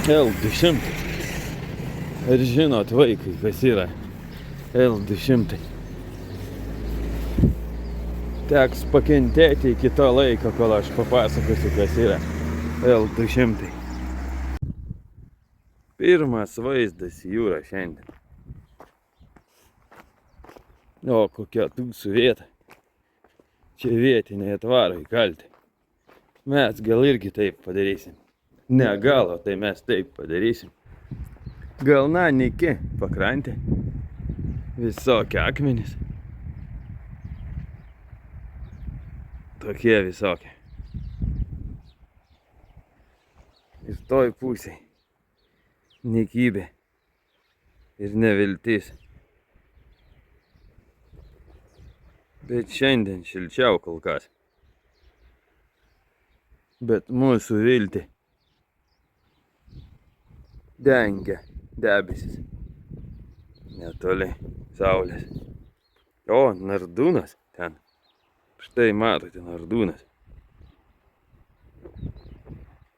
L200. Ar žinot vaikai, kas yra L200? Teks pakentėti iki to laiko, kol aš papasakosiu, kas yra L200. Pirmas vaizdas į jūrą šiandien. O kokia tūsų vieta. Čia vietiniai atvaro įkalti. Mes gal irgi taip padarysim. Ne gal, o tai mes taip padarysim. Galna nyki pakrantė. Visokie akmenys. Tokie visokie. Ir toj pusėj nykybė ir neviltis. Bet šiandien šilčiau kol kas. Bet mūsų viltį dengia debesis. Netoli saulės. O, Nardūnas ten. Štai matote Nardūnas.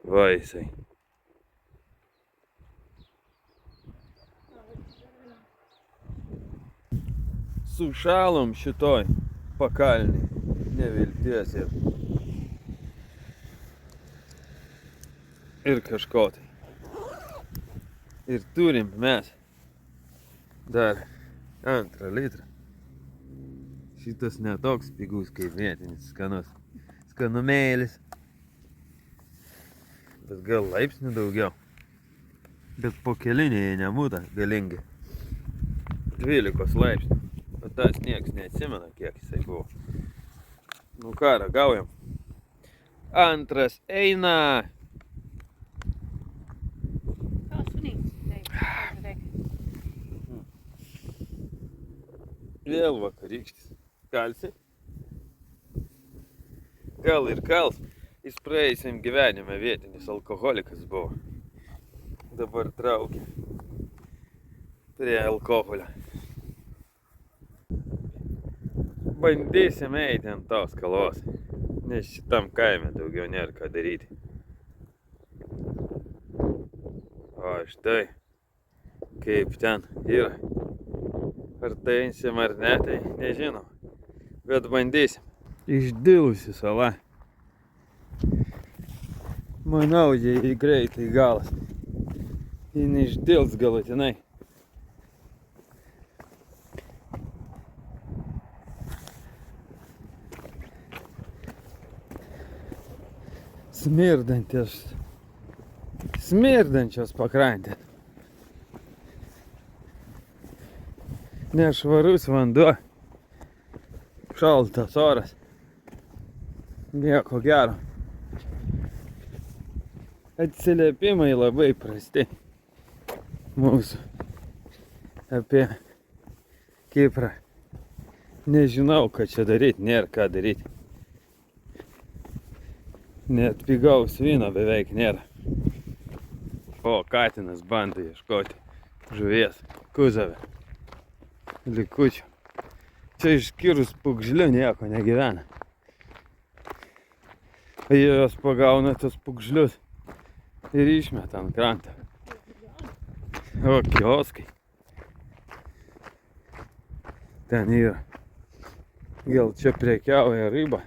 Va jisai. Sušalom šitoj pakalnį. Nevilties ir kažko tai. Ir turim mes dar 2 litrą. Šitas netoks pigus kaip vietinis skanus. Skanumėlis. Bet gal laipsnių daugiau. Bet po kelinėje nemuta galingi. 12 laipsnių. O tas nieks neatsimena, kiek jisai buvo. Nu ką, ragaujam. Antras eina. Vėl vakarykštis. Kalsi? Gal ir kals. Jis praėjusiam gyvenime vietinis alkoholikas buvo. Dabar traukia prie alkoholio. Bandysim eiti ant tos kalos, nes šitam kaime daugiau nėra ką daryti. O štai, kaip ten yra. Ar tai einsim ar ne, tai nežinau. Bet bandysim. Išdilusi sala. Manau, jei greitai galas. Jin išdils galutinai. Smirdančios pakrantės. Nešvarus vanduo. Šaltas oras. Nieko gero. Atsiliepimai labai prasti. Mūsų. Apie Kiprą. Nežinau, ką čia daryti. Nėra ką daryti. Net pigaus vyno beveik nėra. O, katinas bando ieškoti žuvies kuzave. Likučių. Čia išskyrus pugžlių nieko negyvena. Jie jos pagauna tos pugžlius ir išmeta ant krantą. O, kioskai. Ten yra. Gal čia prekiauja ryba.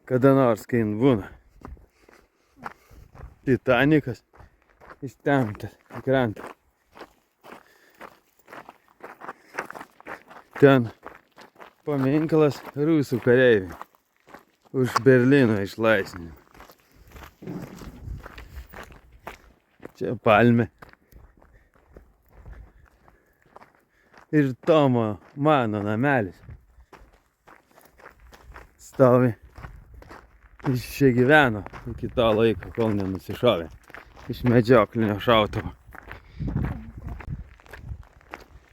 Kada nors, kai jin būna. Titanikas įstemtas į krantą. Ten paminklas rusų kareiviui už Berlyno išlaisvinimą. Čia palmė. Ir Tomo mano namelis stovi. Jis čia gyveno iki to laiko, kol nenusišovė iš medžioklinio šautuvo.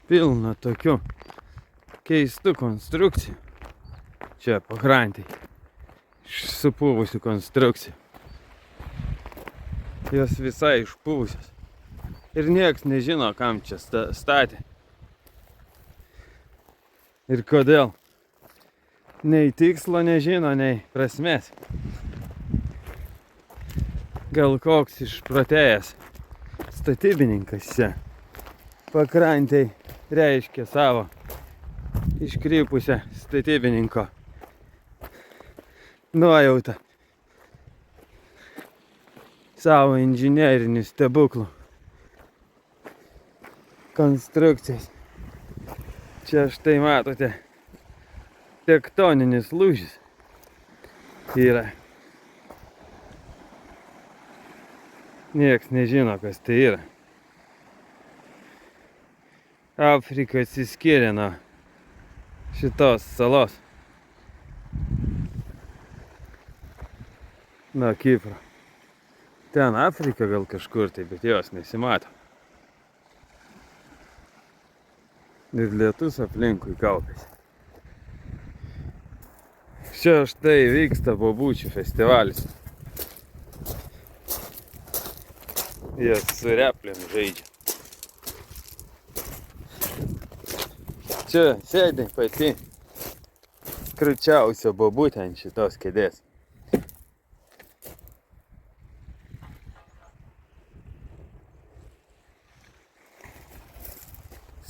Pilna tokių keistų konstrukcijų. Čia pakrantėj. Supuvusių konstrukcijų. Jos visai išpuvusios. Ir nieks nežino, kam čia statė. Ir kodėl. Nei tikslo nežino, nei prasmės. Gal koks išprotėjęs statybininkas čia pakrantėj reiškia savo iškrypusią statybininko nuojautą savo inžinerinių stebuklų konstrukcijas. Čia štai matote, tektoninis lūžis yra. Nieks nežino, kas tai yra. Afrika atsiskyrė nuo šitos salos, nuo Kipro. Ten Afrika gal kažkur tai, bet jos nesimato. Ir lietus aplinkui kaupiasi. Čia štai vyksta bobučių festivalis. Jie su replėm žaidžia. Čia sėdi pati krūčiausia bobutė ant šitos kėdės.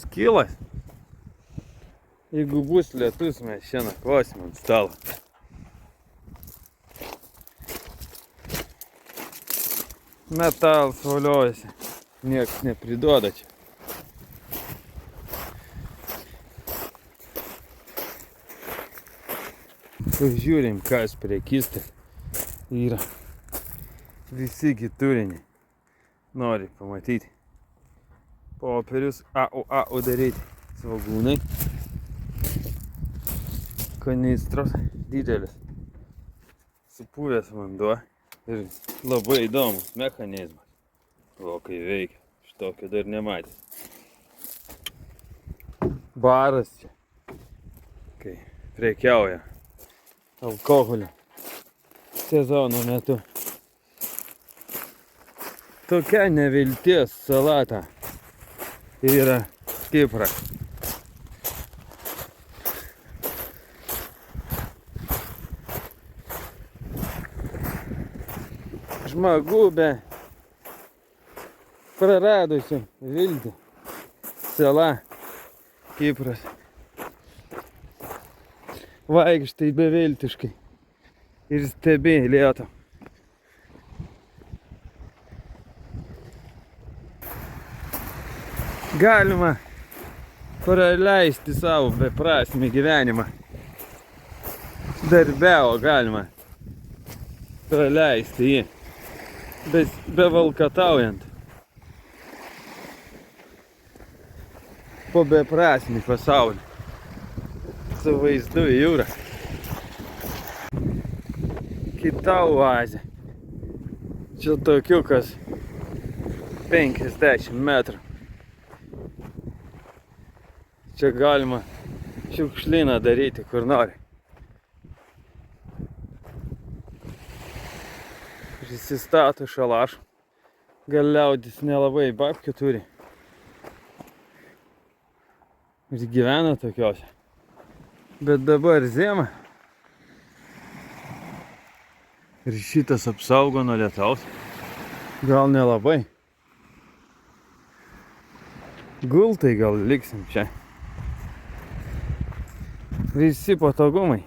Skilas. Jeigu bus lietus, mes čia nakvosim ant stalo. Metalas voliojasi. Nieks nepriduoda čia. Pažiūrim, kas prekystai yra. Visi turiniai nori pamatyti. Popierius AU daryti. Svogūnai. Kanistros didelis. Supuvęs vanduo. Ir labai įdomus mechanizmas. O kai veikia. Šitokio dar nematęs. Baras čia. Kai prekiauja alkoholio sezono metu. Tokia nevilties salata yra Kipras. Žmogų be praradusių viltį. Sala Kipras. Vaikštai beviltiškai ir stebi lietų. Galima praleisti savo beprasmį gyvenimą. Darbe, o galima praleisti jį. Bevalkataujant po beprasmį pasaulį su vaizdu į jūrą. Kita oazė. Čia tokiukas 50 metrų. Čia galima šiukšlyną daryti kur nori. Prisistato šalašų. Gal liaudis nelabai babkių turi. Ir gyvena tokiose. Bet dabar žiema. Ir šitas apsaugo nuo lietaus. Gal nelabai. Gultai gal liksim čia. Visi patogumai.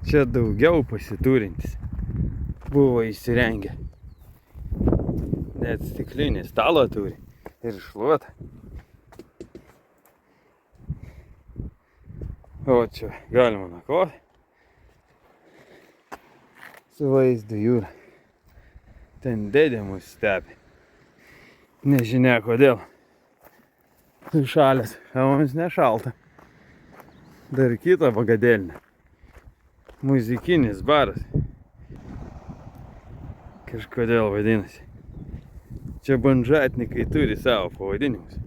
Čia daugiau pasiturintis buvo įsirengę. Net stiklinį stalą turi ir šluotą. O čia galima nakvoti. Su vaizdu jūra. Ten dėdė mus stebi. Nežinia kodėl. Šalės, o mums nešalta. Dar kita bagadėlinė. Muzikinis baras. Kažkodėl vadinasi. Čia bandžatnikai turi savo pavadinimus.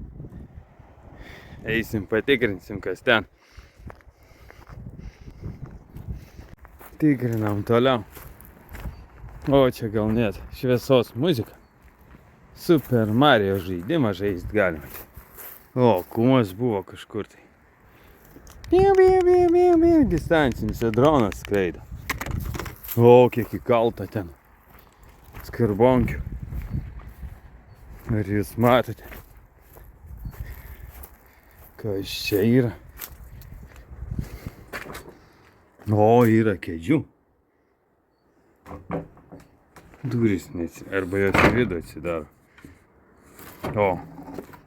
Eisim, patikrinsim, kas ten. Tikrinam toliau. O čia gal net šviesos muzika. Super Mario žaidimą žaist galima. O, kumas buvo kažkur tai. Distancinis dronas skraido. O, kiek įkalta ten. Skarbonkių. Ar jūs matote, kas čia yra? O, yra kėdžių. Durys arba jos į vidų atsidaro. O,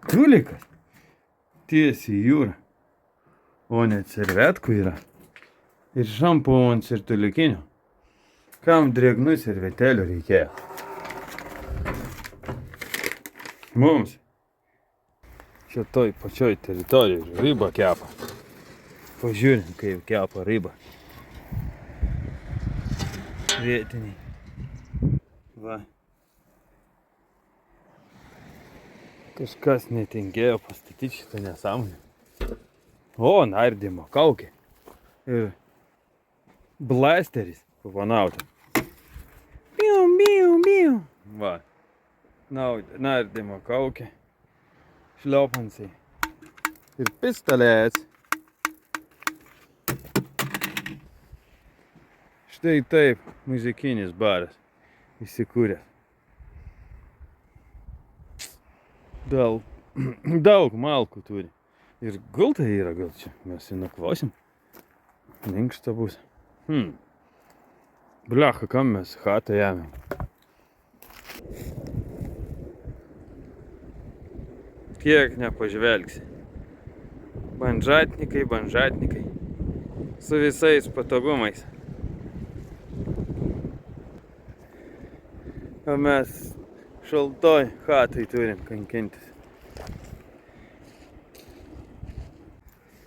tulikas. Tiesiai į jūrą. O net servetkų yra. Ir šampūns, ir tulikinių. Kam drėgnų servetėlių reikėjo? Mums. Čia toj pačioj teritorijoj rybą kepa. Pažiūrim, kaip kepa rybą. Vietiniai. Va. Kažkas netingėjo pastatyti šitą nesąmonę. O, nardymo kaukė. Ir blasteris pavanauta. Bium, bium, bium. Va. Nardymo kaukė. Šliopansai. Ir pistolets. Štai taip muzikinis baras įsikūręs. Daug malkų turi. Ir gultai yra gal čia. Mes jį nakvosim. Minkšta bus. Blecha, kam mes chatą ėmėm? Kiek nepažvelgsi. Banžatnikai. Su visais patogumais. O mes šaltoj chatai turim kankintis.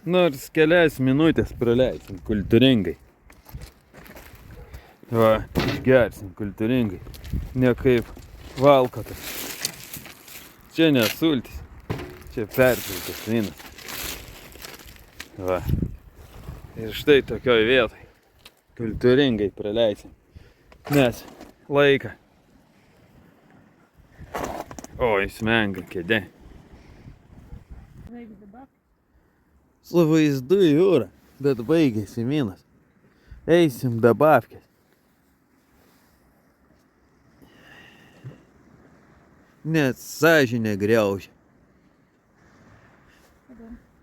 Nors kelias minutės praleisim kultūringai. Va, išgersim kultūringai. Ne kaip valkatas. Čia ne sultis. Čia perpiltas vynas. Va. Ir štai tokioj vietoj kultūringai praleisim. Nes laiką. Oi, smenga kėdė. Su vaizdu į jūrą, bet baigėsi minas. Eisim be babkės. Net sąžinė griaužia.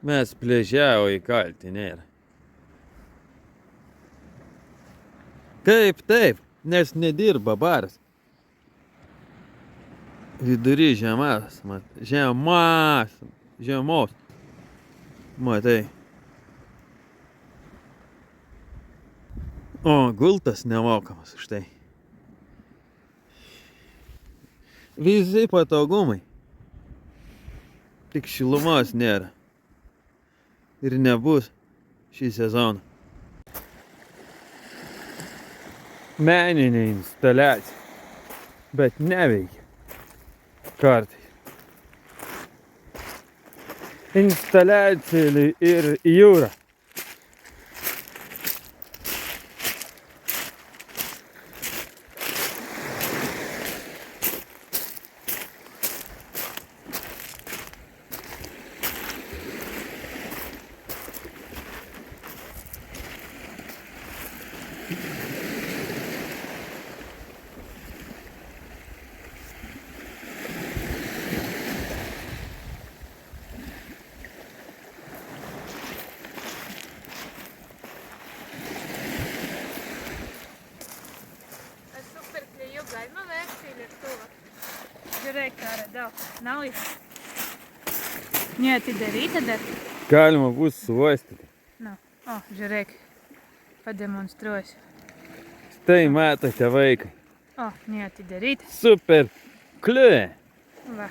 Mes pliaže, o įkalti nėra. Kaip taip, nes nedirba baras. Vidury žiemos. Matai. O, gultas nemokamas už tai. Visi patogumai. Tik šilumos nėra. Ir nebus šį sezoną. Meninė instaliacija. Bet neveikia. Kartais. Instaliacija ir jūra. Galima vesti į lėktuvą. Žiūrėk, ką radau. Naujas. Neatidaryta dar. Galima bus suvostyti. Nu, o, žiūrėk. Pademonstruosiu. Štai matote vaikai. O, neatidaryta. Super kliuė. Va.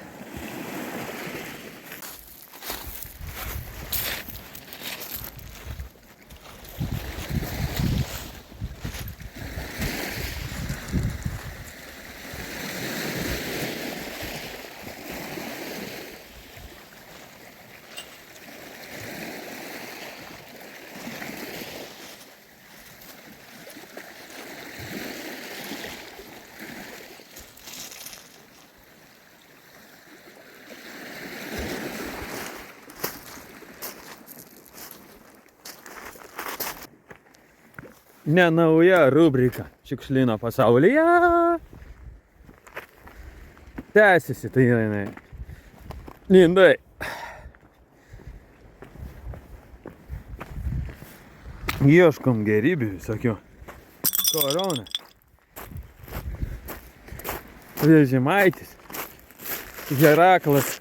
Ne nauja rubrika šiukšlyno pasaulyje. tęsiasi, tai jinai. Lindai. Ieškom gerybių visokių. Korona. Vežimaitis. Heraklas.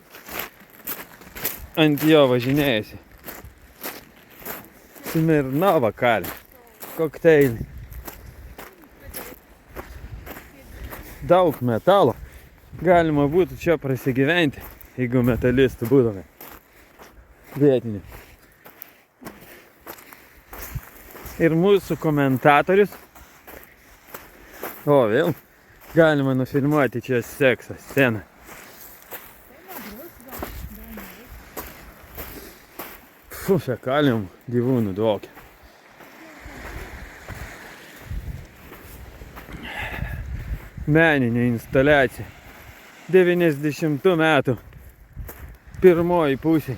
Ant jo važinėjasi. Smirnova kalė. Kokteilį. Daug metalo. Galima būtų čia prasigyventi, jeigu metalistų būtume. Vietinių. Ir mūsų komentatorius. O, vėl galima nufilmuoti čia sekso sceną. Fekalijom gyvūnų dvokia. Meninė instaliacija. 90 metų pirmoji pusė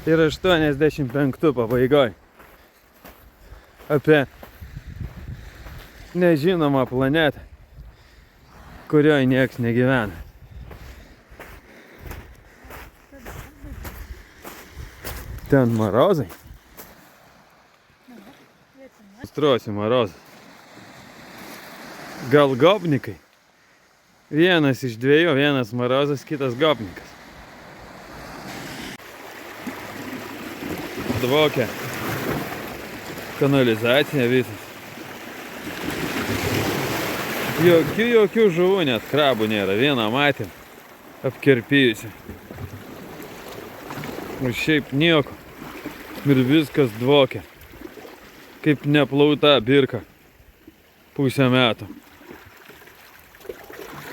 ir 85 pabaigoj. Apie nežinomą planetą, kurioje nieks negyvena. Ten marozai. Struosi marozai. Gal gobnikai? Vienas iš dviejų, vienas marozas, kitas gobnikas. Dvokia. Kanalizacija visas. Jokių žuvų, net krabų nėra. Vieną matėm apkirpijusi. Ir šiaip nieko. Ir viskas dvokia. Kaip neplauta birka. Pusę metų.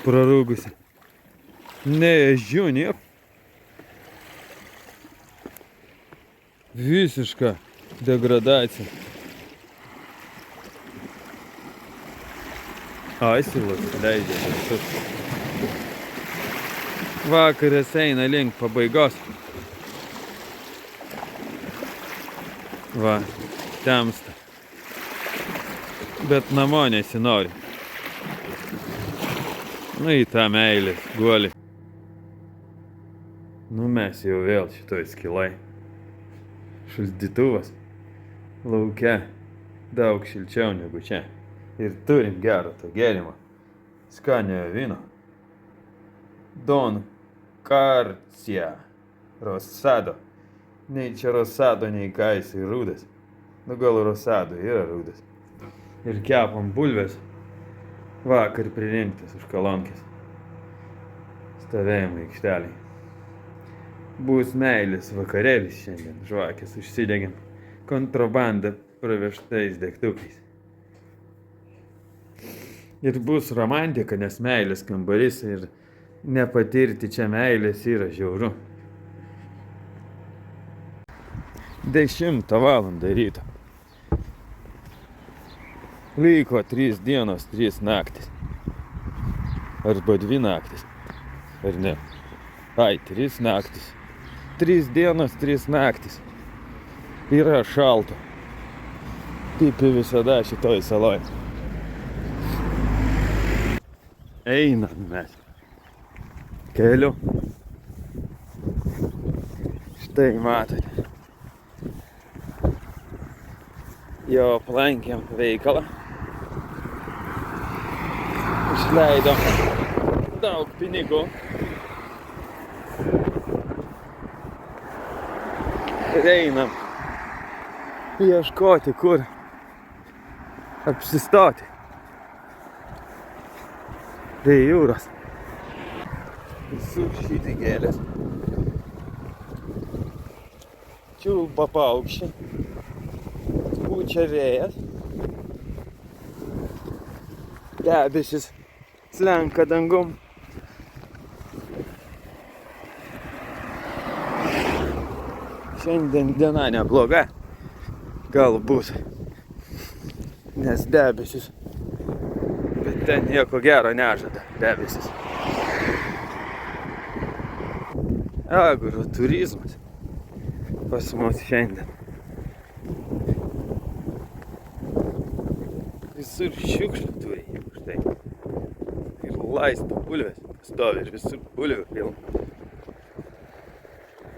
Prarūgusi. Neežiu nieko. Visiška degradacija. Asilas leidžia visus. Vakaras eina link pabaigos. Va, temsta. Bet namo nesinori. Nu į tą meilės guolį. Nu mes jau vėl šitoj skilai. Šaldytuvas. Lauke. Daug šilčiau negu čia. Ir turim gerą to gėrimą. Skaniojo vyno. Don Karcija. Rosado. Nei čia rosado, nei ką jisai rūdas. Nu gal rosado yra rūdas. Ir kepam bulves. Vakar pririnktas už kolonkės. Stovėjimo aikšteliai. Bus meilės vakarėlis šiandien. Žvakės užsidegėm. Kontrabanda pravežtais degtukais. Ir bus romantika, nes meilės kambarys ir nepatirti čia meilės yra žiauru. 10 valandą ryto. Liko 3 dienos, 3 naktis. Arba 2 naktis. Ar ne? Ai, 3 naktis. 3 dienos, 3 naktis. Yra šalta. Kaip ir visada šitoj saloj. Einam mes. Keliu. Štai matote. Jau aplankėm veikalą. Išleidom daug pinigų. Ir einam ieškoti, kur apsistoti. Prie jūros. Visur šitai gėlės. Čiulba paukščiai. Pučia vėjas. Debesis slenka dangum. Šiandien diena nebloga. Galbūt. Nes debesis. Bet ten nieko gero nežada. Debesis. Agroturizmas. Pas mus šiandien. Visur šiukšlių turi. Štai. Ir laisto bulves. stovi ir visur bulvių pilna.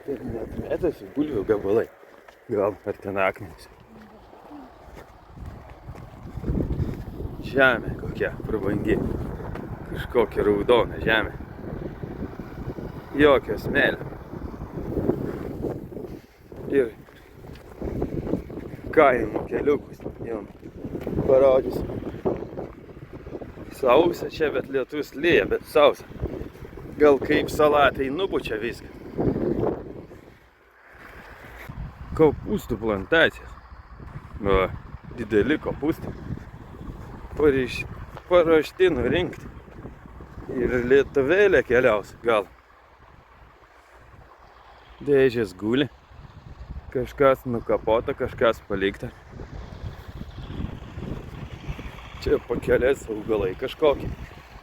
Ir net metasi bulvių gabalai. Gal ar ten akmenys. Žemė kokia prabangi. Kažkokia raudona žemė. Jokio smėlio. Ir kaimo keliukus jums parodys. Sausa čia, bet lietus lyja, bet sausa. Gal kaip salatai nupučia viską. Kopūstų plantacijos. O, dideli kopūstai. Paruošti nurinkti. Ir lietuvėlė keliaus gal. Dėžės guli. Kažkas nukapota, kažkas palikta. Čia pakelės augalai kažkokie.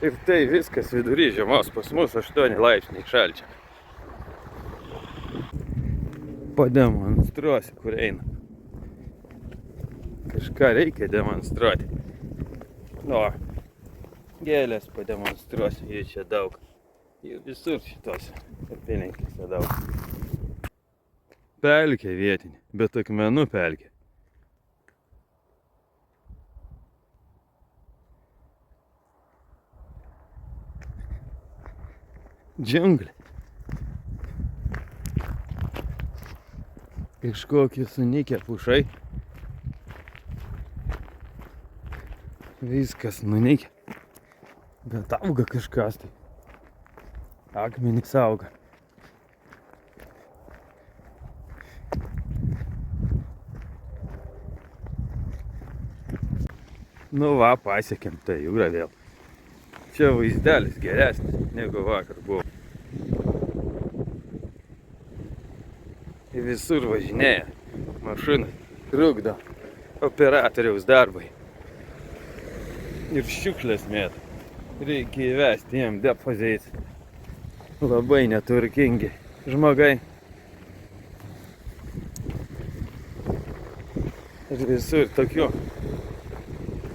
Ir tai viskas vidury žiemos, pas mus 8 laipsniai šalčio. Pademonstruosiu, kur eina. Kažką reikia demonstruoti. O, gėlės pademonstruosiu, jų čia daug. Jų visur šitos apylinkėse daug. Pelkė vietinė, bet akmenų pelkė. Džiunglė. Kažkokie sunykę pušai. Viskas nunykę. Bet auga kažkas tai. Akmenys auga. Nu va, pasiekėm tą jūrą vėl. Čia vaizdelis geresnis negu vakar buvo. Visur važinėja mašina, trukdo operatoriaus darbai. Ir šiukšlės mėta. Reikia įvesti jiem depozitą. Labai neturtingi žmogai. Ir visur tokių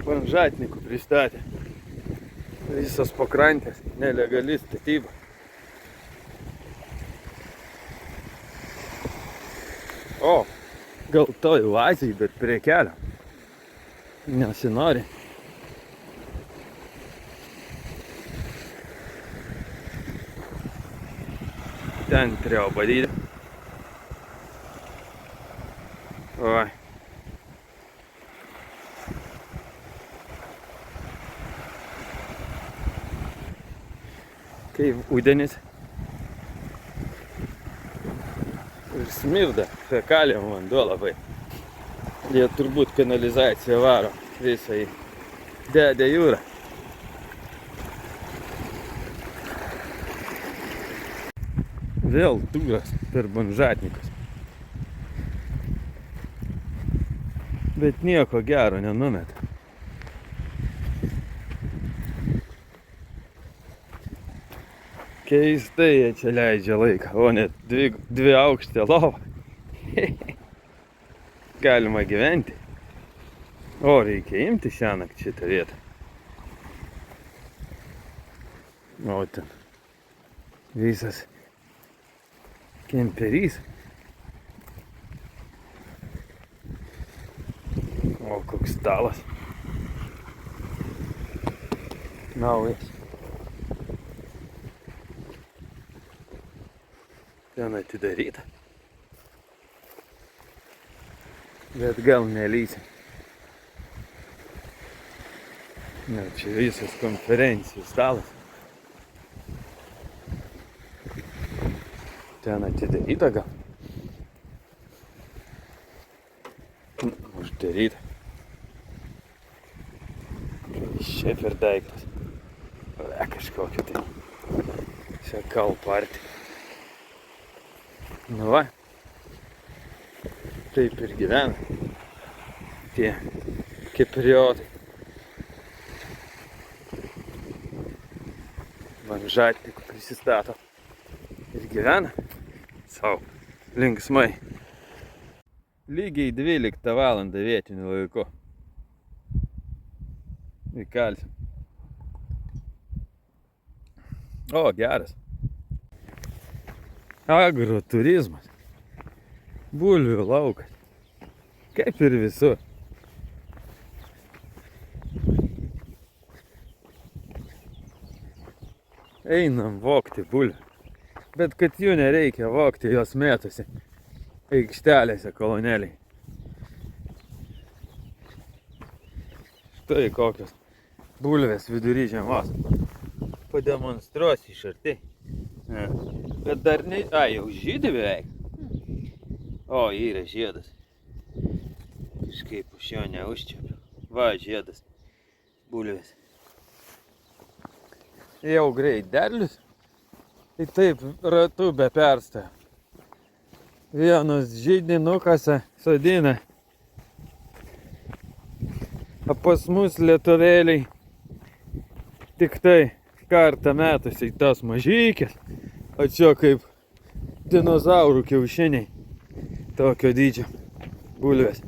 banžatnikų pristatė. Visos pakrantės, nelegali statyba. O, gal toj oazijai, bet prie kelio. Nesinori. Ten triauba dydė. Oi. Kaip udenis. Ir smirda fekalijom vanduo labai. Jie turbūt kanalizaciją varo visą į Dedę jūrą. Vėl turas per banžatnikus. Bet nieko gero nenumeta. Keistai jie čia leidžia laiką, o net dvi aukštė lova. Galima gyventi. O, reikia imti šiąnakt šitą vietą. O, ten visas kemperys. O, koks stalas. Naujas. Ten atidaryta. Bet gal nelysim. Ne, čia visas konferencijų stalas. Ten atidaryta gal. Uždaryta. Čia per daiktas. Kažkokia tai. Čia kalparti. Nu va, taip ir gyvena tie kipriotai. Banžatnikų prisistato ir gyvena sau linksmai. Lygiai 12 valandą vietiniu laiku. Įkalsim. O, geras. Agroturizmas. Bulvių laukas. Kaip ir visur. Einam vokti bulvių. Bet kad jų nereikia vokti, jos mėtosi aikštelėse kolonėliai. Štai kokios bulvės vidury žiemos. Pademonstruosiu iš arti. Bet dar ne... jau žydi beveik. O, yra žiedas. Kažkaip už jo neužčiapiu. Va, žiedas. Bulvės. Jau greit derlius. Tai taip ratu be perstojo. Vienas žydinukas sodina. O pas mus lietuvėliai tik tai kartą metusi tos mažykės. O čia kaip dinozaurų kiaušiniai. Tokio dydžio bulvės.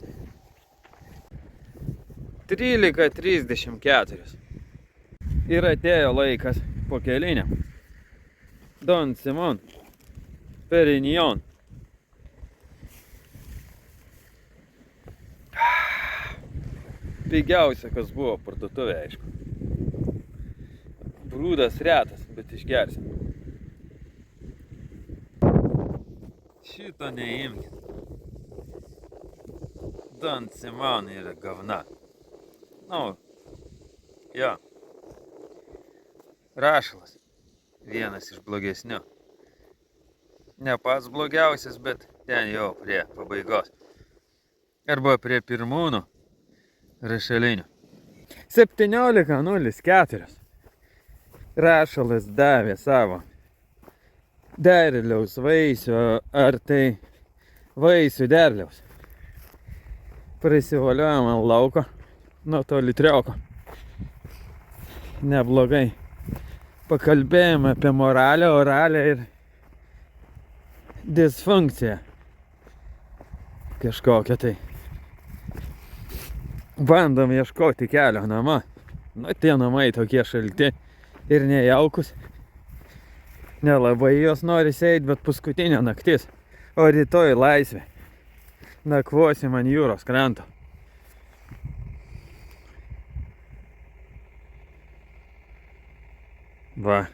13:34. Ir atėjo laikas po keliniam. Don Simon Perignon. Pigiausia, kas buvo parduotuvė, aišku. Brūdas retas, bet išgersim. Šito neimkit. Don Simon yra gavna. Nu, jo. Rašalas. Vienas iš blogesnių. Ne pats blogiausias, bet ten jau prie pabaigos. Arba prie pirmūnų rašalinių. 17:04. Rašalas davė savo derliaus vaisių, ar tai vaisių derliaus. Prisivoliojom ant lauko nuo to litrioko. Neblogai. Pakalbėjome apie moralę, oralę ir disfunkciją. Kažkokią tai. Bandom ieškoti kelio namo. Nu, tie namai tokie šalti ir nejaukus. Nelabai jos nori eit, bet paskutinė naktis. O rytoj laisvė. Nakvosim ant jūros kranto. Va,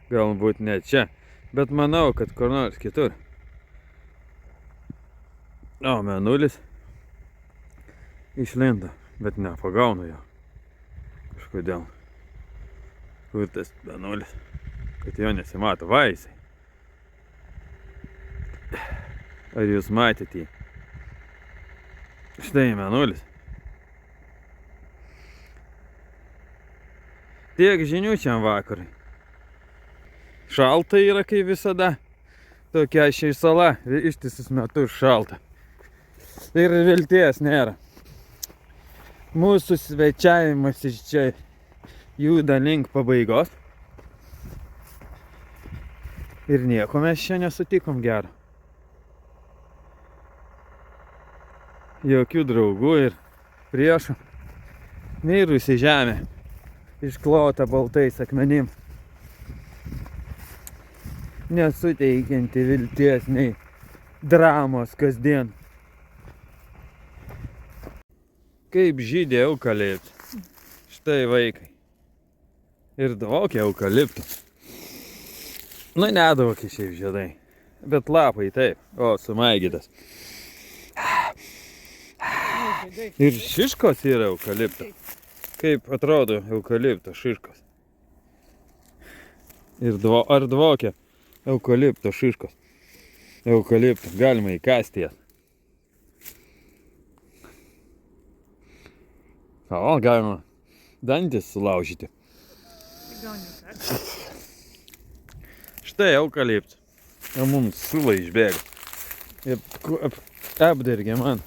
galbūt ne čia, bet manau, kad kur nors kitur. O, mėnulis išlindo, bet nepagaunu jo. Kažkodėl. Kur tas mėnulis? Kad jo nesimato. Va, jisai. Ar jūs matėte jį? Štai mėnulis. Tiek žinių šiam vakarui. Šalta yra kaip visada. Tokia ši sala ištisus metus šalta. Ir vilties nėra. Mūsų svečiavimas iš čia juda link pabaigos. Ir nieko mes čia nesutikom gero. Jokių draugų ir priešų. Mirusi žemė. Išklota baltais akmenim. Nesuteikianti vilties nei dramos kasdien. Kaip žydė eukaliptas. Štai vaikai. Ir dvokia eukaliptų. Nu, nedvokia šiaip žiedai. Bet lapai taip. O, sumaigytas. Ir šiškos yra eukalipto. Kaip atrodo eukalipto šiškos. Ir ar dvokia eukalipto šiškos. Eukalipto. Galima įkasti jas. O, galima dantis sulaužyti. Štai eukaliptas. O mums sula išbėga. Ir apdergė man.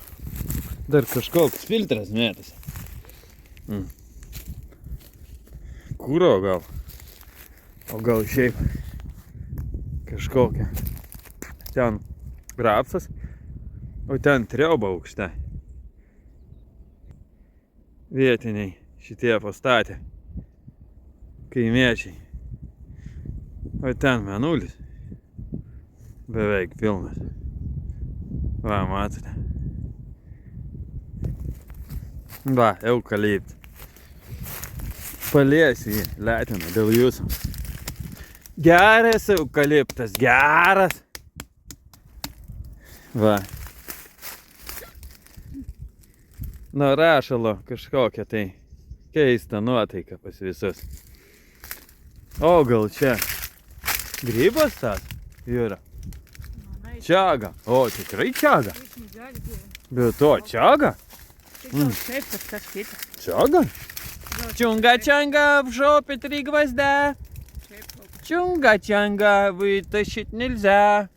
Dar kažkoks filtras mėtasi. Kūro gal. O gal šiaip kažkokia. Ten rapsas, o ten triauba aukšta. Vietiniai šitie pastatė. Kaimiečiai. O ten mėnulis. Beveik pilnas. Va, matote. Va, eukaliptas. Paliesiu jį, letinu dėl jūsų. Geras eukaliptas, geras. Va. Nuo rašalo kažkokia tai keista nuotaika pas visus. O gal čia grybas tas yra? Čiaga. O, tikrai čiaga. Bet to čiaga? Taip, kažkas kitas. Čiaga? Чунга-чанга, в жопе 3 гвоздя. Чунга-чанга, вытащить нельзя.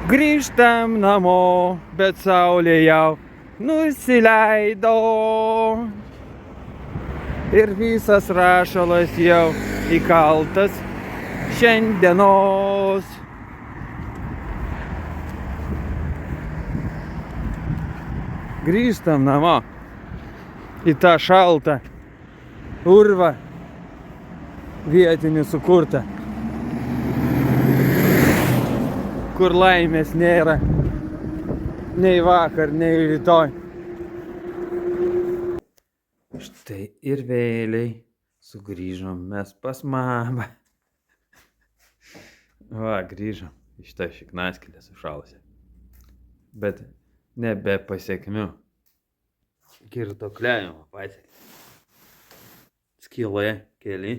Grįžtam namo, bet saulė jau nusileido. Ir visas rašalas jau įkaltas šiandienos. Grįžtam namo į tą šaltą urvą vietinį sukurtą, kur laimės nėra nei vakar, nei rytoj. Štai ir vėliai sugrįžom mes pas mamą. Va, grįžom iš tą šiknaskylę sušalusią. Bet nebe pasiekmių. Girtuokliavimo pasiekė. Skylė keli.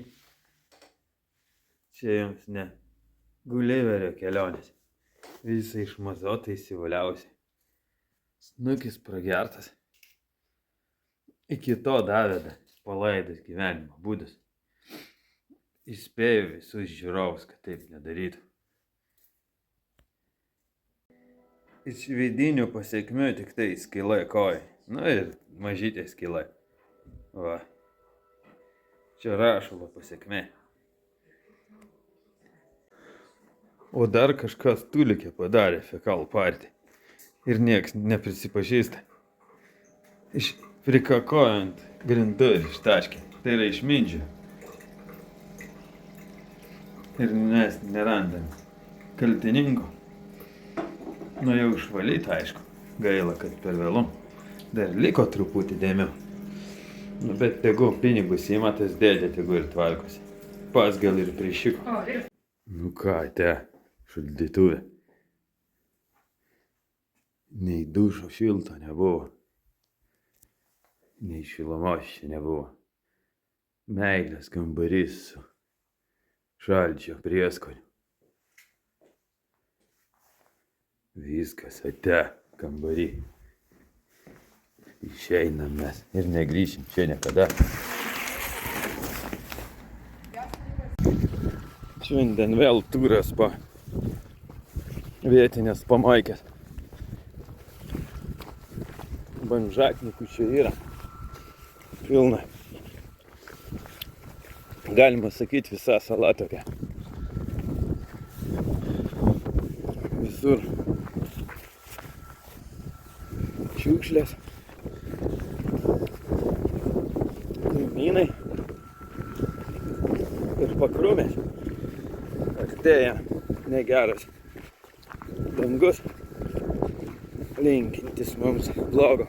Čia jums ne Guliverio kelionės. Visai išmazuotai įsivaliausiai. Snukis pragertas. Iki to daveda palaidas gyvenimo būdas. Įspėju visus žiūrovus, kad taip nedarytų. Iš vidinių pasiekmių tik tai skylė kojai. Nu ir mažytė skylė. Va. Čia rašalo pasiekmė. O dar kažkas tulikė padarė fekalų partį. Ir nieks neprisipažįsta. Prikakojant grindų ir ištaškė. Tai yra išmindžio. Ir mes nerandam kaltininko. Nu jau išvalyti, aišku. Gaila, kad per vėlu. Dar liko truputį dėmiau. Nu, bet tegu pinigus įma, tas dėdė tegu ir tvarkosi. Pas gal ir prišiko. Nu ką, te, šaldytuvė. Nei dušo šilto nebuvo. Nei šilumos čia nebuvo. Meilės kambarys su šalčio prieskoniu. Viskas ate kambarį. Išeinam mes ir negrįšim čia niekada. Šiandien vėl turas po vietinės pamaikės. Banžaknikų čia yra pilna. Galima sakyti, visa sala tokia. Visur šiukšlės, krūmynai ir pakrūmės. Artėja negeras dangus, linkintis mums blogo.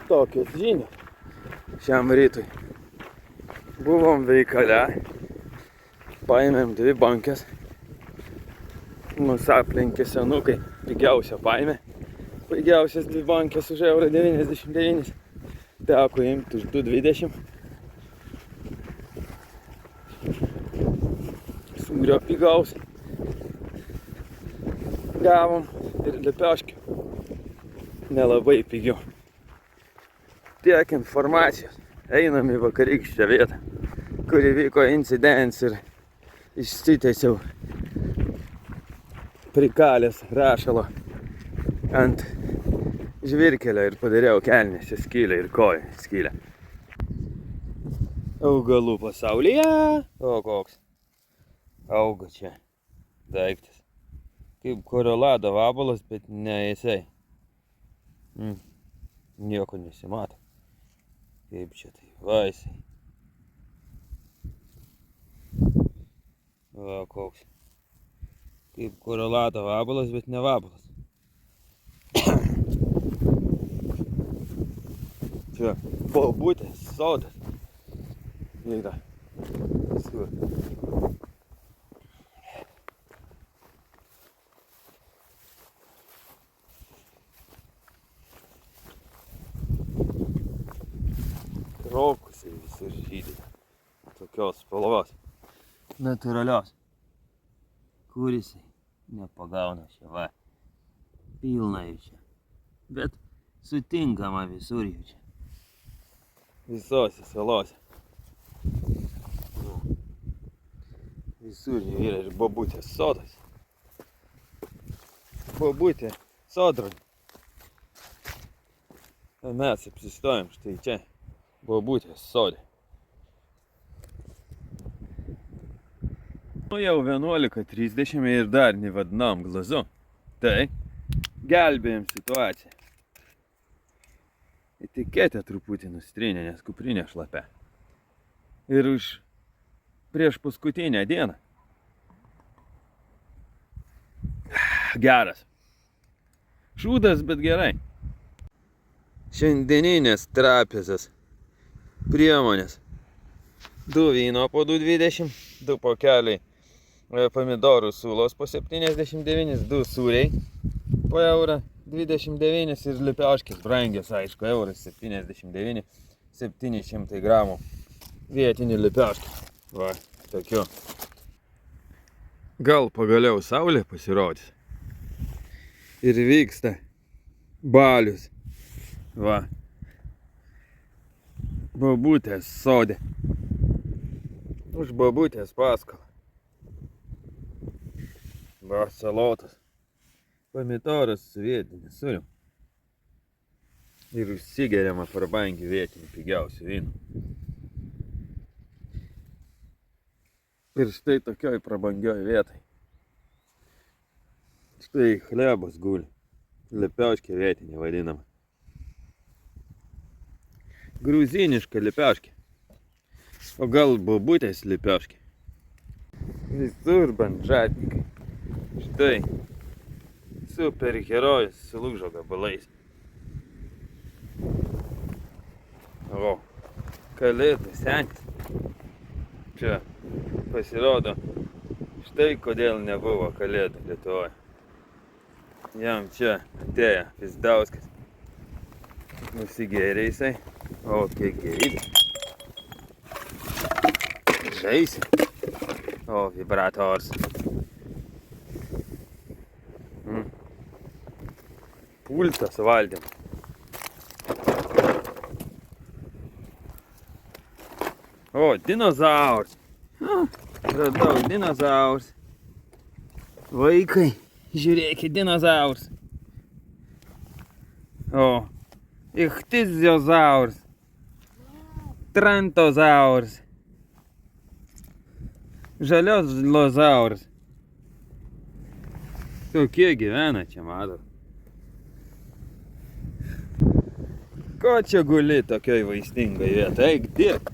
Tokios žinios šiam rytui. Buvom veikale, paėmėm 2 bankės. Mus aplenkė senukai, pigiausia paėmė. Pigiausias 2 bankės už €99. Teko imti už 2,20. Sūrio pigiausia. Gavom ir lepioškių. Nelabai pigių. Tiek informacijos. Einam į vakarykštę vietą, kur įvyko incidents ir išsitęsiau prikalęs rašalo ant žvirkelio ir padariau kelnėse skylę ir koją skylę. Augalų pasaulyje. O koks auga čia daiktas. Kaip korolado vabalas, bet ne jisai. Nieko nesimato. Kaip čia tai Vaisiai. Va, koks. Kaip korolato vabalas, bet ne vabalas. Čia bobutės sodas yra. Visur. Krokusai visur žydai. Tokios spalvos. Natūralios. Kur jisai nepagauna čia, va. Pilna jų čia. Bet sutinkama visur jų čia. Visose salose. Visur jų yra ir bobutės sodas. Bobutė sodra. O mes apsistojom štai čia. Bobutės sodė. Nu jau 11:30 ir dar nevadinam glazu. Tai gelbėjom situaciją. Etiketė truputį nustrynė, nes kuprinė šlapia. Ir už prieš paskutinę dieną. Geras. Šūdas, bet gerai. Šiandieninės trapezas. Priemonės. 2 vyno po 2,20, 2 pakeliai pomidorų sulos po 79, 2 sūriai po €1,29 ir lipiauškės brangios, aišku, €1,79, 700 gramų vietinį lipiauškį. Va, tokiu. Gal pagaliau saulė pasirodys. Ir vyksta balius. Va. Bobutės sodė. Už bobutės paskolą. Va, salotas. Pomidoras su vietiniu sūriu. Ir užsigeriama prabangių vietinių pigiausių vynų. Ir štai tokioj prabangioj vietai. Štai chlebas guli. Lipiauškė vietinė vadinama. Gruziniška lipiauškė. O gal bobutės lipiauškė. Visur bandžatnikai. Štai. Superherojus su lūžo gabalais. O, kalėdų senis. Čia pasirodo, štai kodėl nebuvo kalėdų Lietuvoje. Jam čia atėjo Pizdauskas. Nusigėrė jisai. O, kiek gėrybė. Žaisi. O, vibrators. Pultas valdym. O, dinozaurs. Radau dinozaurs. Vaikai, žiūrėkit, dinozaurs. O, ichtiziozaurs. Trantozaurs. Žalios lozaurs. Tokie gyvena čia, matot. Ko čia guli tokioj vaistingai vietoj? Eik dirb.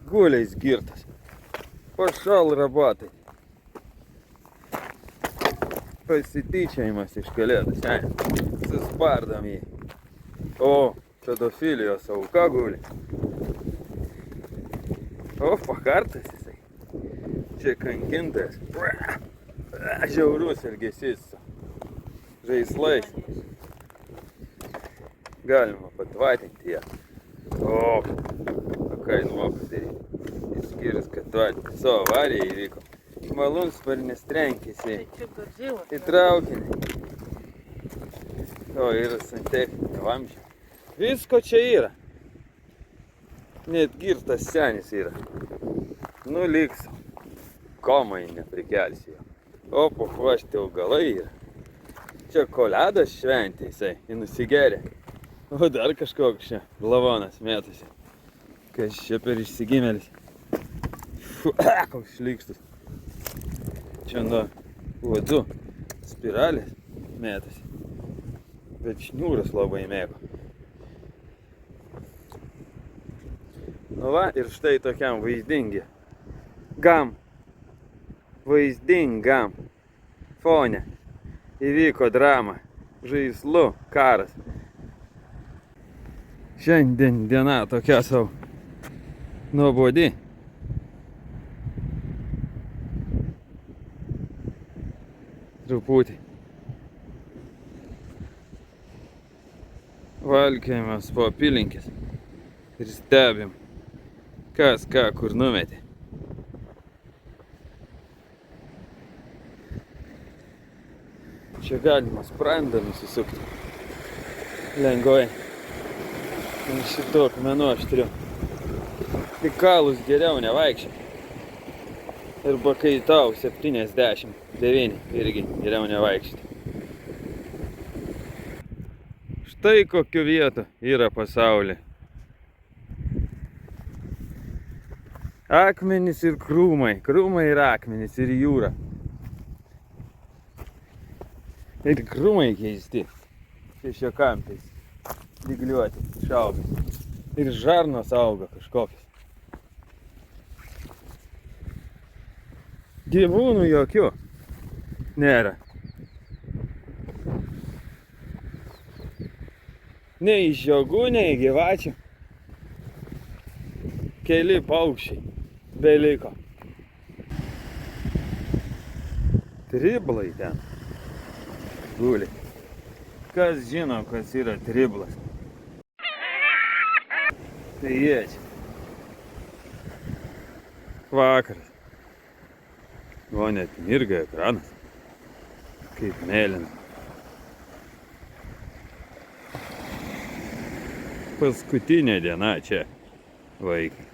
Guliais girtas. Pašal rabotai. Pasityčiajimas iš kalėdų senio. Suspardom jį. O, pedofilijos auka guli. O, pakartas jisai. Čia kankintas. Žiaurus elgesys su žaislais. Galima patvatinti ją. O, ką jis moka daryti. Išskyrus, kad su avarija įvyko. Malūnsparnis trenkėsi į traukinį. O, yra santechninė vamzdžio. Visko čia yra. Net girtas senis yra. Nuliks. Komai neprikelsi jo. O, papuošti augalai yra. Čia koledas šventė jisai. Jis nusigeria. O dar kažkoks čia lavonas mėtasi. Kas čia per išsigimėlis. Koks šlykštus. Čia nuo uodų spiralės mėtasi. Bet šniūras labai mėgo. Nu va, ir štai tokiam vaizdingam fone įvyko drama. Žaislų karas. Šiandien diena tokia savo nuobodi. Truputį. Valkiamės po apylinkės ir stebim, kas ką kur numetė. Čia galima sprandą nusisukti. Lengvai. Šito akmenų aš turiu. Tik kalus geriau nevaikščioti. Arba kai tau 79 irgi geriau nevaikščioti. Štai kokių vietų yra pasaulyje. Akmenys ir krūmai. Krūmai ir akmenys ir jūra. Ir krūmai keisti. Šešiakampiais. Dygliuoti, išauga. Ir žarnos auga kažkokios. Gyvūnų jokių nėra. Nei žiogų, nei gyvačių. Keli paukščiai beliko. Triblai ten guli. Kas žino, kas yra triblas? Tai jie čia. Vakaras. O net mirga ekranas. Kaip mėlyna. Paskutinė diena čia, vaikai.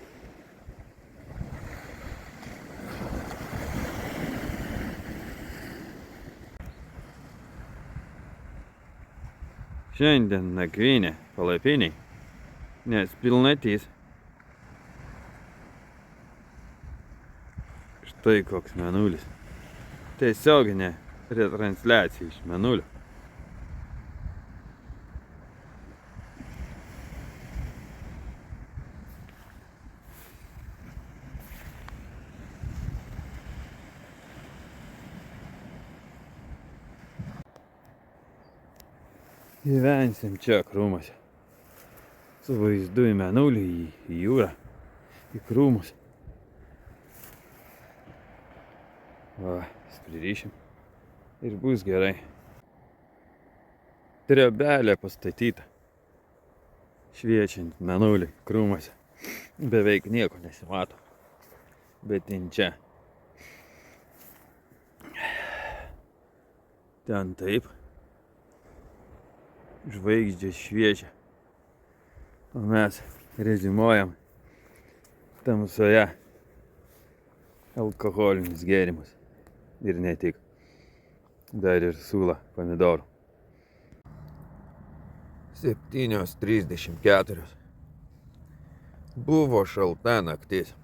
Šiandien nakvynė palapiniai, nes pilnatys. Štai koks mėnulis. Tiesioginė retransliacija iš mėnulio. Gyvensim čia krūmuose. Su vaizdu į mėnulį, į jūrą, į krūmus. Va, pririšim. Ir bus gerai. Trobelė pastatyta. Šviečiant mėnulį krūmuose. Beveik nieko nesimato. Bet in čia. Ten taip. Žvaigždės šviečia. O mes rezimuojam tamsoje alkoholinius gėrimus. Ir ne tik. Dar ir sulą pomidorų. 7:34. Buvo šalta naktis.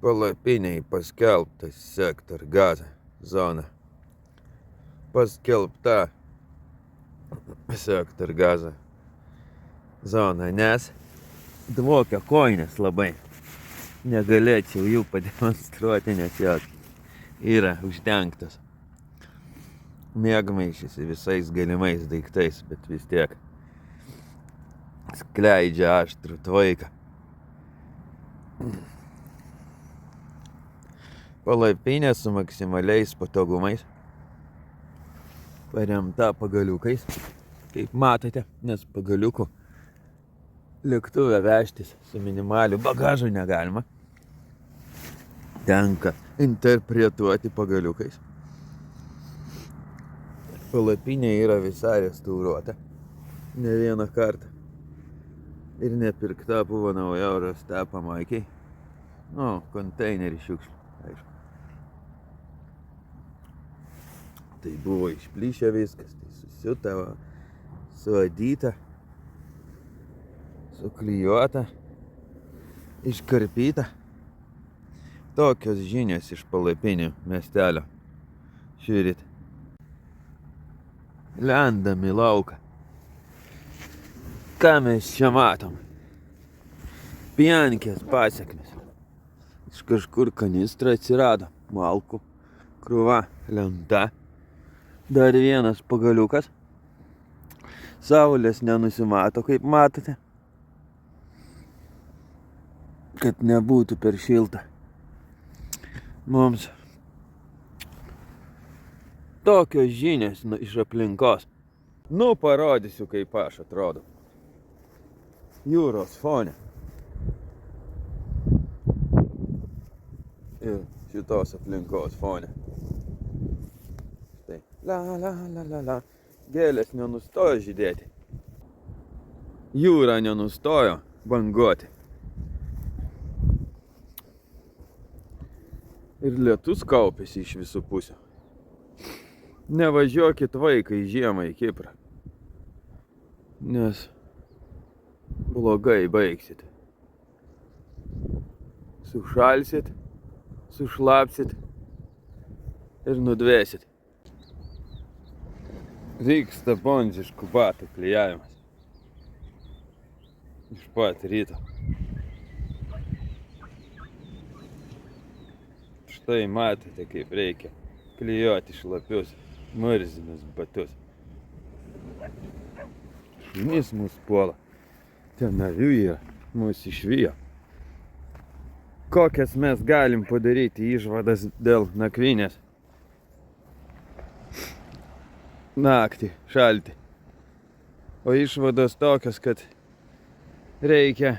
Palapiniai paskelbtas sektor Gaza zona. Paskelbta sektor Gaza zona, nes dvokia kojinės labai. Negalėčiau jų pademonstruoti, nes jos yra uždengtos miegmaišis visais galimais daiktais, bet vis tiek skleidžia aštrų tvaiką. Palapinė su maksimaliais patogumais. Paremta pagaliukais, kaip matote, nes pagaliukų lėktuve vežtis su minimaliu bagažu negalima. Tenka interpretuoti pagaliukais. Palapinė yra visai restauruota, ne vieną kartą. Ir nepirkta buvo nauja, o rasta pamaikiai. Nu, konteinerį šiukšlių, aišku. Tai buvo išplyšę viskas, tai susiuta, suadyta, suklijuota, iškarpyta. Tokios žinios iš palapinių miestelio. Šįryt. Lendam į lauką. Ką mes čia matom? Pienkės pasekmės. Iš kažkur kanistra atsirado. Malkų, krūva, lenta. Dar vienas pagaliukas. Saulės nenusimato, kaip matote. Kad nebūtų per šilta. Mums tokios žinios iš aplinkos. Nu, parodysiu, kaip aš atrodo. Jūros fone. Ir šitos aplinkos fone. Štai. La, la, la, la, la. Gėlės nenustojo žydėti. Jūra nenustojo banguoti. Ir lietus kaupėsi iš visų pusių. Nevažiuokit vaikai žiemą į Kiprą. Nes blogai baigsit. Sušalsit, sušlapsit ir nudvėsit. Vyksta bonziškų batų klijavimas. Iš pat ryto. Štai matote, kaip reikia klijuoti šlapius, murzinus batus. Šunys mus puola. Ten avių yra, mus išvijo. Kokias mes galim padaryti išvadas dėl nakvynės? Naktį, šaltį. O išvados tokios, kad reikia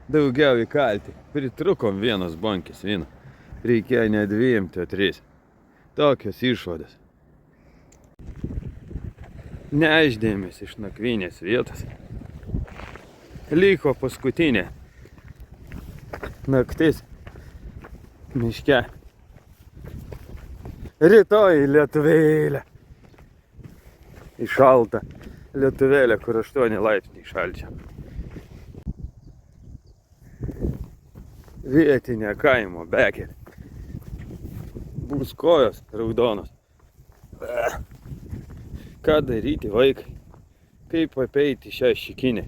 daugiau įkalti. Pritrukom vienos bonkės vyno. Reikėjo ne 2, o 3. Tokios išvados. Neišdėmės iš nakvynės vietos. Liko paskutinė naktis miške. Rytoj lietuvėlė. Įšalta lietuvėlė, kur 8 laipsniai šalčio. Vietinė kaimo bekelė. Bus kojos raudonos. Ką daryti, vaikai? Kaip apeiti šią šikinę?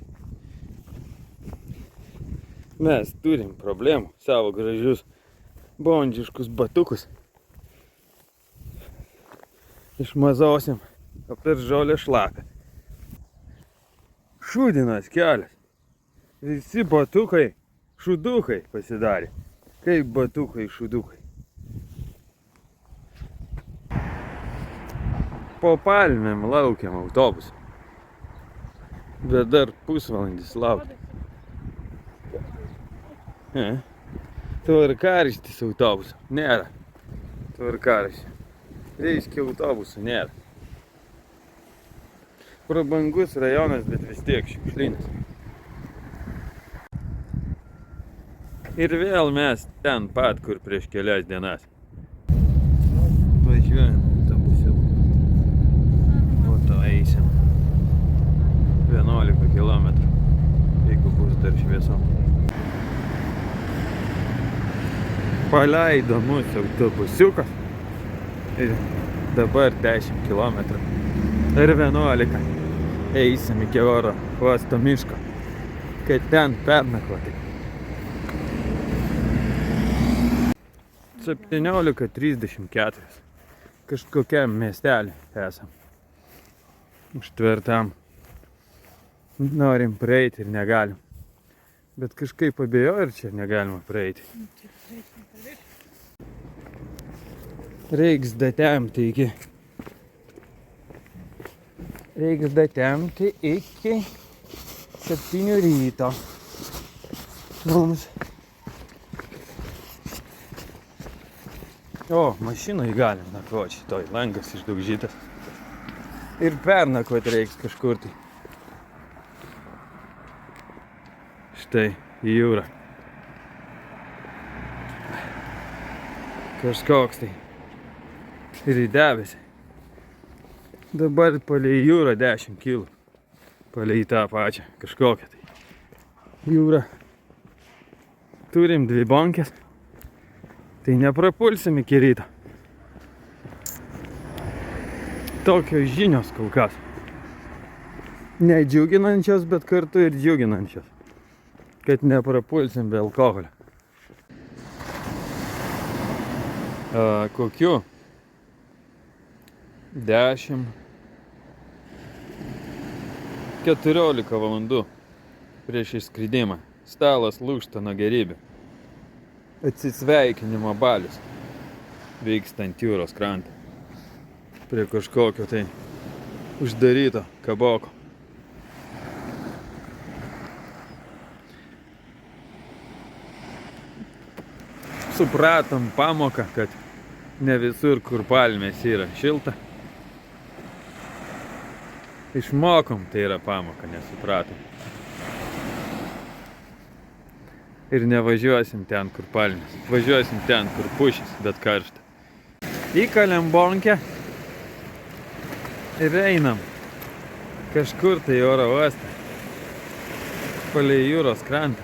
Mes turim problemų, savo gražius bondžiškus batukus. Išmazosim, o per žolę šlapia. Šūdinas kelias. Visi batukai šūdukai pasidarė. Kaip batukai šūdukai. Po palmėm laukiam autobusą. Bet dar pusvalandis laukia. Tvarkaraštis autobuso nėra. Tvarkaraštis. Reiškia autobusų nėra. Prabangus rajonas, bet vis tiek šiukšlinis. Ir vėl mes ten pat, kur prieš kelias dienas. Važiuojam autobusiu. Po to eisim 11 kilometrų, jeigu bus dar šviesom. Paleido mūsų autobusiukas. Ir dabar 10 kilometrų. Ir 11. Eisim iki oro uosto miško, kad ten pernakvoti. 17:34. Kažkokiam miestelį esam. Užtvertam. Norim praeiti ir negalim. Bet kažkaip abejoju, ar čia negalima praeiti. Reiks datemti iki 7 ryto. Mums. O, mašinoj galim nakvoti šitoj, langas išdaužytas. Ir pernakvoti reiks kažkur tai. Štai, į jūrą. Kažkoks tai. Ir į debesį. Dabar palei jūrą 10 kilų. Palei tą pačią, kažkokią tai. Jūrą. Turim 2 bonkės. Tai neprapulsim iki ryto. Tokios žinios kol kas. Nedžiuginančios, bet kartu ir džiuginančios. kad neprapulsim be alkoholio. Kokiu 10-14 valandų prieš išskridimą stalas lūžta nuo gerybių. Atsisveikinimo balius vyksta ant jūros krantą prie kažkokio tai uždaryto kaboko. Supratom pamoką, kad ne visur, kur palmės yra šilta. Išmokom, tai yra pamoka, nesupratom. Ir nevažiuosim ten, kur palmės. Važiuosim ten, kur pušis, bet karšta. Įkalėm bonkę ir einam kažkur tai oro uostą palei jūros krantą.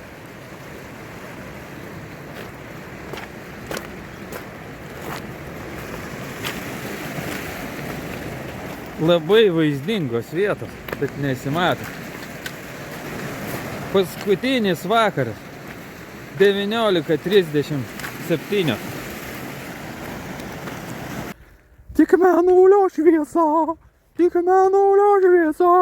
Labai vaizdingos vietos, bet nesimato. Paskutinis vakaras 19:37. Tik mėnulio šviesa, tik mėnulio šviesa.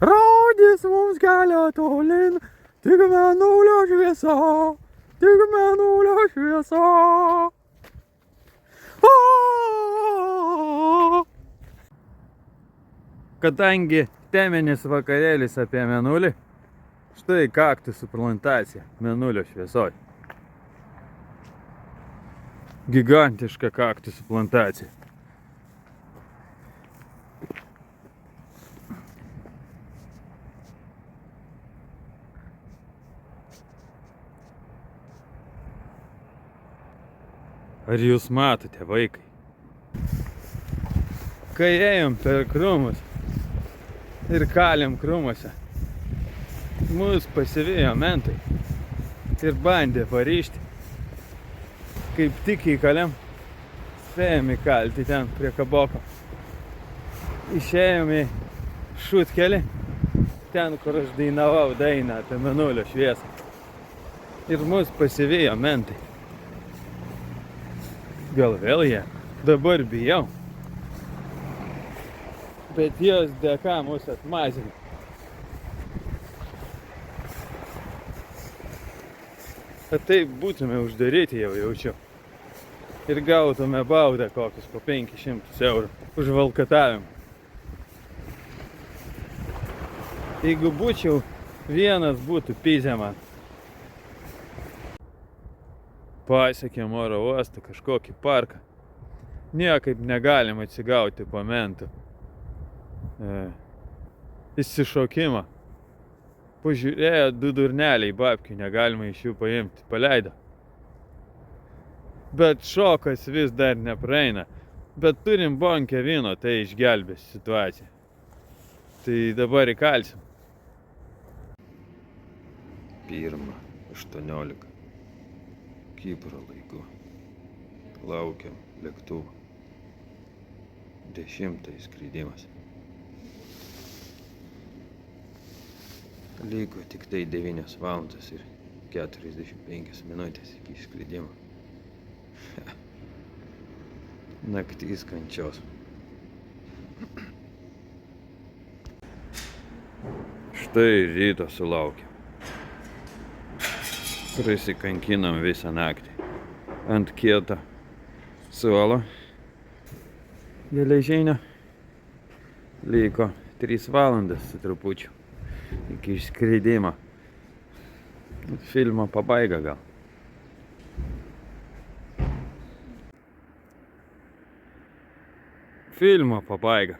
Rodys mums kelią tolin, tik mėnulio šviesa, tik mėnulio šviesa. Kadangi teminis vakarėlis apie mėnulį, štai kaktusų plantacija mėnulio šviesoj. Gigantiška kaktusų plantacija. Ar jūs matote, vaikai? Kai ėjom per krūmus ir kalėm krūmuose, mus pasivijo mentai ir bandė parišti. Kaip tik įkalėm, spėjom įkalti ten prie kaboko. Išėjom į šutkelį, ten, kur aš dainavau dainą apie mėnulio šviesą. Ir mus pasivijo mentai. Gal vėl jie? Dabar bijau. Bet jos dėka mus atmazino. Kad taip būtume uždaryti, jau jaučiu. Ir gautume baudą kokius po 500 eurų už valkatavimą. Jeigu būčiau vienas, būtų pizė man. Pasiekėm oro uostą, kažkokį parką. Niekaip negalim atsigauti po mentų išsišokimą. Pažiūrėjo, 2 durneliai babkių, negalima iš jų paimti. Paleido. Bet šokas vis dar nepraeina. Bet turim bonkę vyno, tai išgelbės situaciją. Tai dabar įkalsim. 1:18. Kipro laiku. Laukiam lėktuvo. 10 skridimas. Liko tik tai 9 valandas ir 45 minutės iki išskridimo. Naktis kančios. Štai ryto sulaukėm. Prisikankinam visą naktį. Ant kieto suolo geležinio. Liko 3 valandas su trupučiu iki išskridimo. Filmo pabaiga gal. Filmo pabaiga.